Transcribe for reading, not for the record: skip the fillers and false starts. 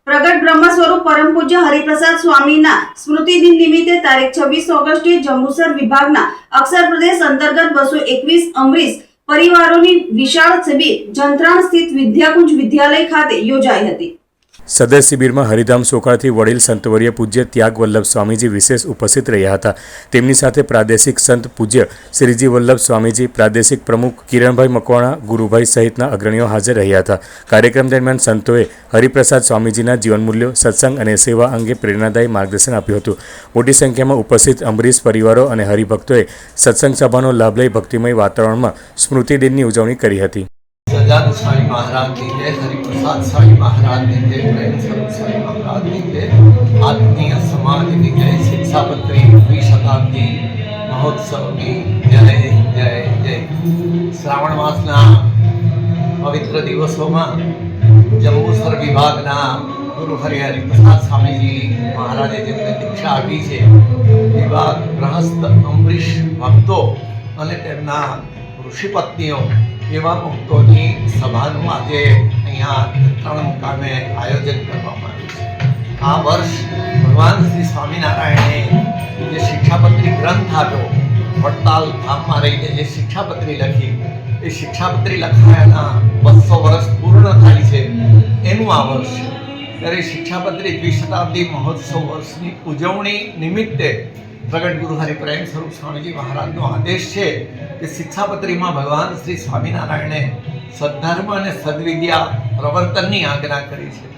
પ્રગટ બ્રહ્મ સ્વરૂપ પરમ પૂજ્ય હરિપ્રસાદ સ્વામીના સ્મૃતિ દિન નિમિત્તે તારીખ 26 ઓગસ્ટે જંબુસર વિભાગના અક્ષર પ્રદેશ અંતર્ગત 221 અમરીશ પરિવારોની વિશાળ શિબિર જંત્રાણ સ્થિત વિદ્યાકુંજ વિદ્યાલય ખાતે યોજાઈ હતી। સદર શિબિરમાં હરિધામ સોકાળથી વડીલ સંતવર્ય પૂજ્ય ત્યાગ વલ્લભ સ્વામીજી વિશેષ ઉપસ્થિત રહ્યા હતા। તેમની સાથે પ્રાદેશિક સંત પૂજ્ય શ્રીજી વલ્લભ સ્વામીજી, પ્રાદેશિક પ્રમુખ કિરણભાઈ મકવાણા, ગુરુભાઈ સહિતના અગ્રણીઓ હાજર રહ્યા હતા। કાર્યક્રમ દરમિયાન સંતોએ હરિપ્રસાદ સ્વામીજીના જીવનમૂલ્યો, સત્સંગ અને સેવા અંગે પ્રેરણાદાયી માર્ગદર્શન આપ્યું હતું। મોટી સંખ્યામાં ઉપસ્થિત અમરીશ પરિવારો અને હરિભક્તોએ સત્સંગ સભાનો લાભ લઈ ભક્તિમય વાતાવરણમાં સ્મૃતિ દિનની ઉજવણી કરી હતી। सजानंद स्वामी महाराज की जय, हरिप्रसाद स्वामी महाराज की जय, प्रेम स्वरूप स्वामी महाराज की जय, आत्मीय समाज की जय, शिक्षापत्री द्विशताब्दी महोत्सव की जय जय जय। श्रावण मासना पवित्र दिवसों में जंबूसर विभागना गुरु हरिप्रसाद स्वामीजी महाराजे जेमने दीक्षा आपी है एवा गृहस्थ अमरीश भक्तों અને તેમના ઋષિપત્નીઓ એવા ભક્તોની સભાનું આજે અહીંયા ત્રણ મુકામે આયોજન કરવામાં આવ્યું છે। આ વર્ષ ભગવાન શ્રી સ્વામિનારાયણે જે શિક્ષાપત્રી ગ્રંથ આપ્યો, વડતાલ ધામમાં રહીને જે શિક્ષાપત્રી લખી, એ શિક્ષાપત્રી લખાયાના 200 વર્ષ પૂર્ણ થાય છે એનું આ વર્ષ છે। ત્યારે શિક્ષાપત્રી દ્વિશતાબ્દી મહોત્સવ વર્ષની ઉજવણી નિમિત્તે प्रगट गुरु हरि प्रेम स्वरूप स्वामीजी महाराज नो आदेश है कि शिक्षापत्री में भगवान श्री स्वामीनारायणे सद्धर्म और सद्विद्या प्रवर्तन की आज्ञा करी है।